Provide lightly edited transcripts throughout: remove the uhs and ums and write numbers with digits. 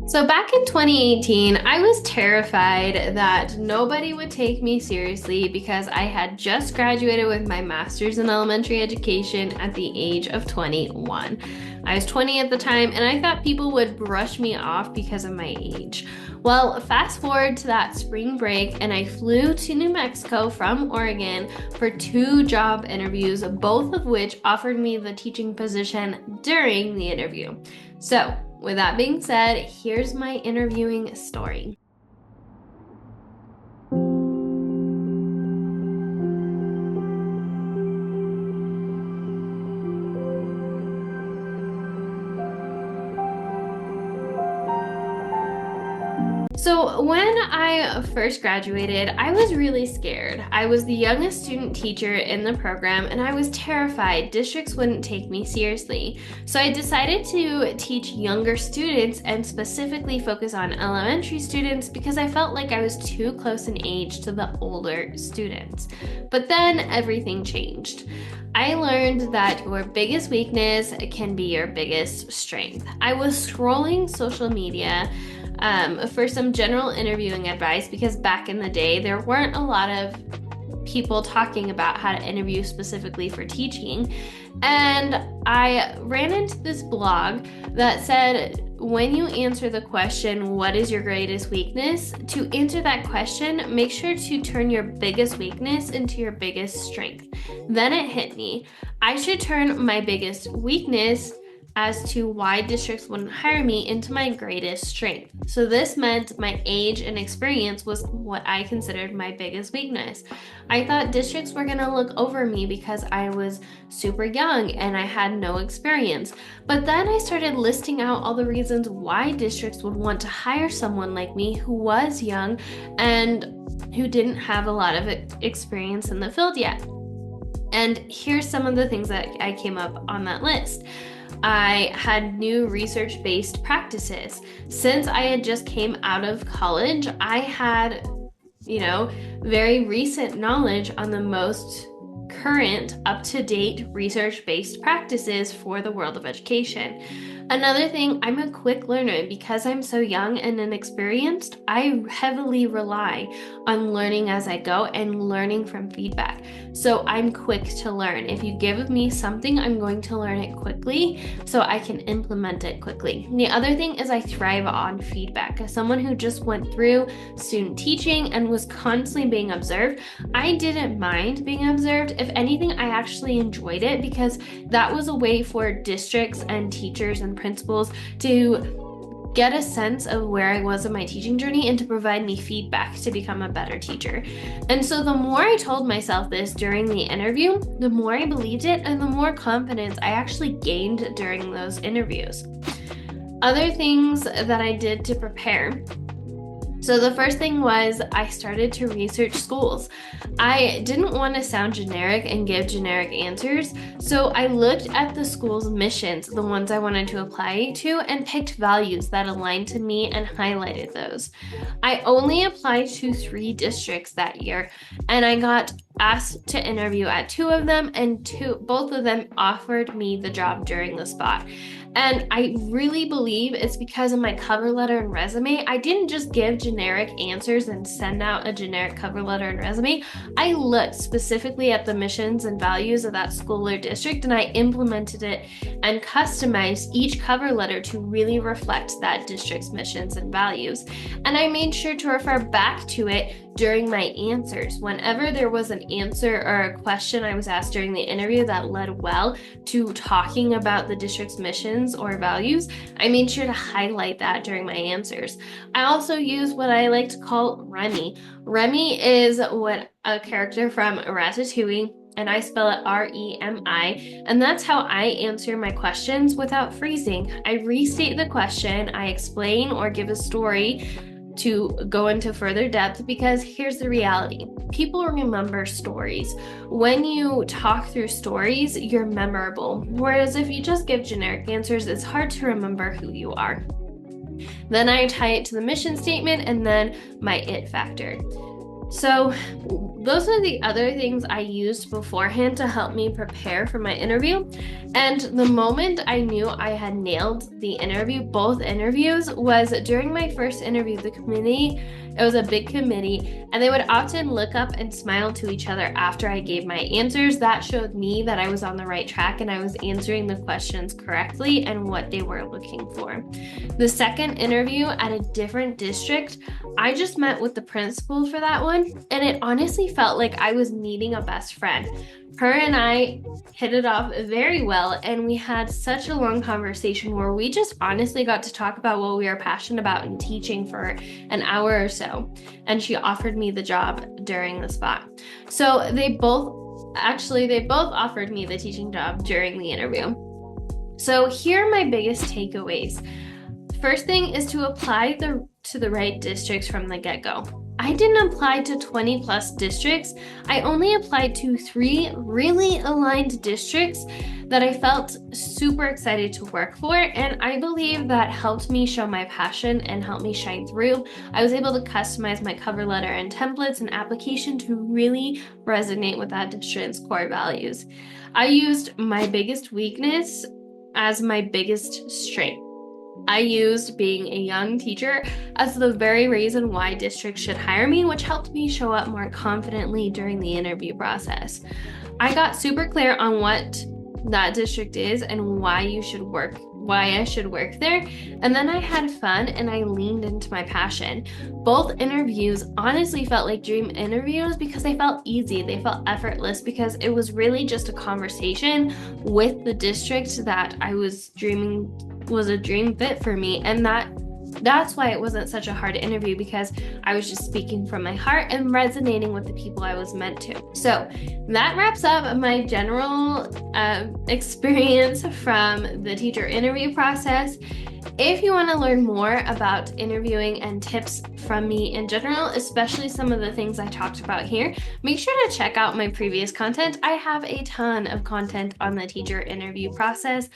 So back in 2018, I was terrified that nobody would take me seriously because I had just graduated with my master's in elementary education at the age of 21. I was 20 at the time, and I thought people would brush me off because of my age. Well, fast forward to that spring break, and I flew to New Mexico from Oregon for two job interviews, both of which offered me the teaching position during the interview. So, with that being said, here's my interviewing story. So, when I first graduated, I was really scared. I was the youngest student teacher in the program, and I was terrified districts wouldn't take me seriously. So, I decided to teach younger students and specifically focus on elementary students because I felt like I was too close in age to the older students. But then everything changed. I learned that your biggest weakness can be your biggest strength. I was scrolling social media for some general interviewing advice because back in the day, there weren't a lot of people talking about how to interview specifically for teaching. And I ran into this blog that said, when you answer the question, what is your greatest weakness? To answer that question, make sure to turn your biggest weakness into your biggest strength. Then it hit me. I should turn my biggest weakness as to why districts wouldn't hire me into my greatest strength. So this meant my age and experience was what I considered my biggest weakness. I thought districts were gonna look over me because I was super young and I had no experience. But then I started listing out all the reasons why districts would want to hire someone like me who was young and who didn't have a lot of experience in the field yet. And here's some of the things that I came up on that list. I had new research-based practices. Since I had just came out of college, I had, very recent knowledge on the most current, up-to-date research-based practices for the world of education. Another thing, I'm a quick learner. Because I'm so young and inexperienced, I heavily rely on learning as I go and learning from feedback. So I'm quick to learn. If you give me something, I'm going to learn it quickly so I can implement it quickly. The other thing is I thrive on feedback. As someone who just went through student teaching and was constantly being observed, I didn't mind being observed. If anything, I actually enjoyed it because that was a way for districts and teachers and principals to get a sense of where I was in my teaching journey and to provide me feedback to become a better teacher. And so the more I told myself this during the interview, the more I believed it and the more confidence I actually gained during those interviews. Other things that I did to prepare. So the first thing was I started to research schools. I didn't want to sound generic and give generic answers, so I looked at the school's missions, the ones I wanted to apply to, and picked values that aligned to me and highlighted those. I only applied to 3 districts that year, and I got asked to interview at 2 of them, and both of them offered me the job during the spot. And I really believe it's because of my cover letter and resume. I didn't just give generic answers and send out a generic cover letter and resume. I looked specifically at the missions and values of that school or district, and I implemented it and customized each cover letter to really reflect that district's missions and values. And I made sure to refer back to it during my answers. Whenever there was an answer or a question I was asked during the interview that led well to talking about the district's missions or values, I made sure to highlight that during my answers. I also use what I like to call Remy. Remy is what a character from Ratatouille, and I spell it Remi, and that's how I answer my questions without freezing. I restate the question, I explain or give a story to go into further depth because here's the reality. People remember stories. When you talk through stories, you're memorable. Whereas if you just give generic answers, it's hard to remember who you are. Then I tie it to the mission statement and then my it factor. So those are the other things I used beforehand to help me prepare for my interview. And the moment I knew I had nailed the interview, both interviews, was during my first interview. The committee, it was a big committee, and they would often look up and smile to each other after I gave my answers. That showed me that I was on the right track and I was answering the questions correctly and what they were looking for. The second interview at a different district, I just met with the principal for that one, and it honestly felt like I was meeting a best friend. Her and I hit it off very well, and we had such a long conversation where we just honestly got to talk about what we were passionate about in teaching for an hour or so. And she offered me the job during the spot. So they both offered me the teaching job during the interview. So here are my biggest takeaways. First thing is to apply to the right districts from the get-go. I didn't apply to 20 plus districts. I only applied to 3 really aligned districts that I felt super excited to work for, and I believe that helped me show my passion and helped me shine through. I was able to customize my cover letter and templates and application to really resonate with that district's core values. I used my biggest weakness as my biggest strength. I used being a young teacher as the very reason why districts should hire me, which helped me show up more confidently during the interview process. I got super clear on what that district is and why I should work there. And then I had fun and I leaned into my passion. Both interviews honestly felt like dream interviews because they felt easy. They felt effortless because it was really just a conversation with the district that I was dreaming was a dream fit for me. And that's why it wasn't such a hard interview, because I was just speaking from my heart and resonating with the people I was meant to. So that wraps up my general experience from the teacher interview process. If you want to learn more about interviewing and tips from me in general, especially some of the things I talked about here, make sure to check out my previous content. I have a ton of content on the teacher interview process.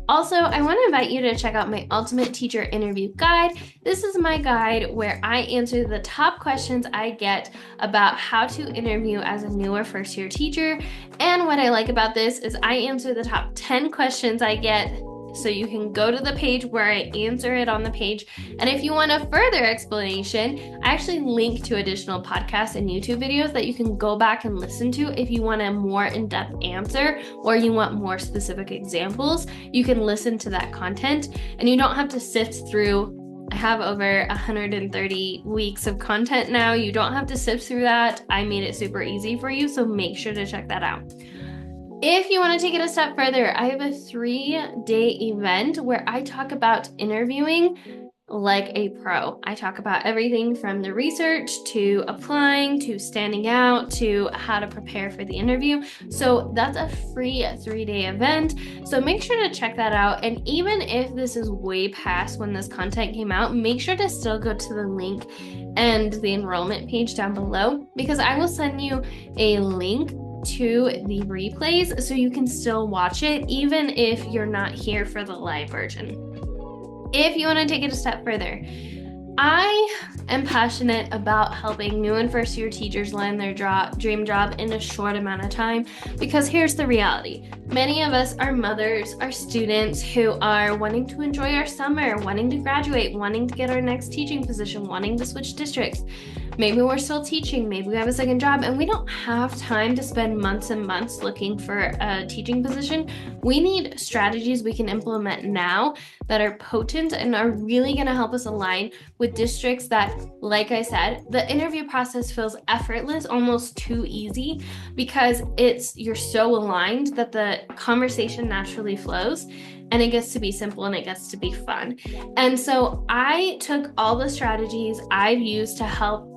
Also, I want to invite you to check out my Ultimate Teacher Interview Guide. This is my guide where I answer the top questions I get about how to interview as a newer first-year teacher. And what I like about this is I answer the top 10 questions I get. So you can go to the page where I answer it on the page. And if you want a further explanation, I actually link to additional podcasts and YouTube videos that you can go back and listen to if you want a more in-depth answer or you want more specific examples. You can listen to that content and you don't have to sift through. I have over 130 weeks of content now. You don't have to sift through that. I made it super easy for you, so make sure to check that out. If you want to take it a step further, I have a 3-day event where I talk about interviewing like a pro. I talk about everything from the research to applying to standing out to how to prepare for the interview. So that's a free 3-day event. So make sure to check that out. And even if this is way past when this content came out, make sure to still go to the link and the enrollment page down below, because I will send you a link to the replays so you can still watch it even if you're not here for the live version. If you want to take it a step further, I am passionate about helping new and first year teachers land their dream job in a short amount of time, because here's the reality. Many of us are mothers, are students who are wanting to enjoy our summer, wanting to graduate, wanting to get our next teaching position, wanting to switch districts. Maybe we're still teaching, maybe we have a second job, and we don't have time to spend months and months looking for a teaching position. We need strategies we can implement now that are potent and are really going to help us align with districts that, like I said, the interview process feels effortless, almost too easy, because you're so aligned that the conversation naturally flows. And it gets to be simple and it gets to be fun. And so I took all the strategies I've used to help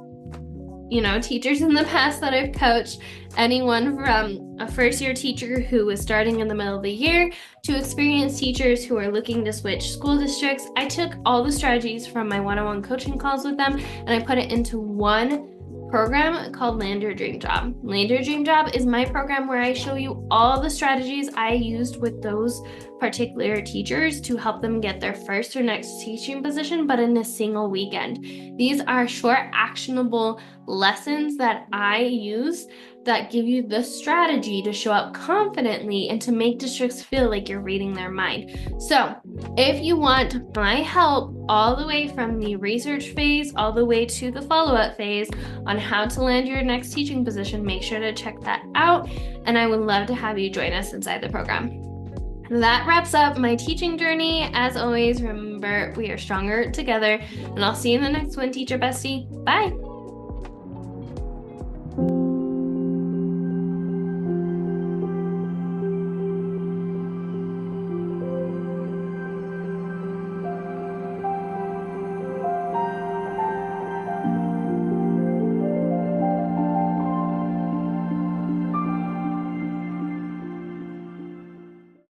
teachers in the past that I've coached, anyone from a first-year teacher who was starting in the middle of the year to experienced teachers who are looking to switch school districts. I took all the strategies from my one-on-one coaching calls with them and I put it into one program called Land Your Dream Job. Land Your Dream Job is my program where I show you all the strategies I used with those particular teachers to help them get their first or next teaching position, but in a single weekend. These are short, actionable lessons that I use that give you the strategy to show up confidently and to make districts feel like you're reading their mind. So if you want my help all the way from the research phase all the way to the follow-up phase on how to land your next teaching position, make sure to check that out, and I would love to have you join us inside the program. That wraps up my teaching journey. As always, remember, we are stronger together, and I'll see you in the next one, Teacher Bestie. Bye.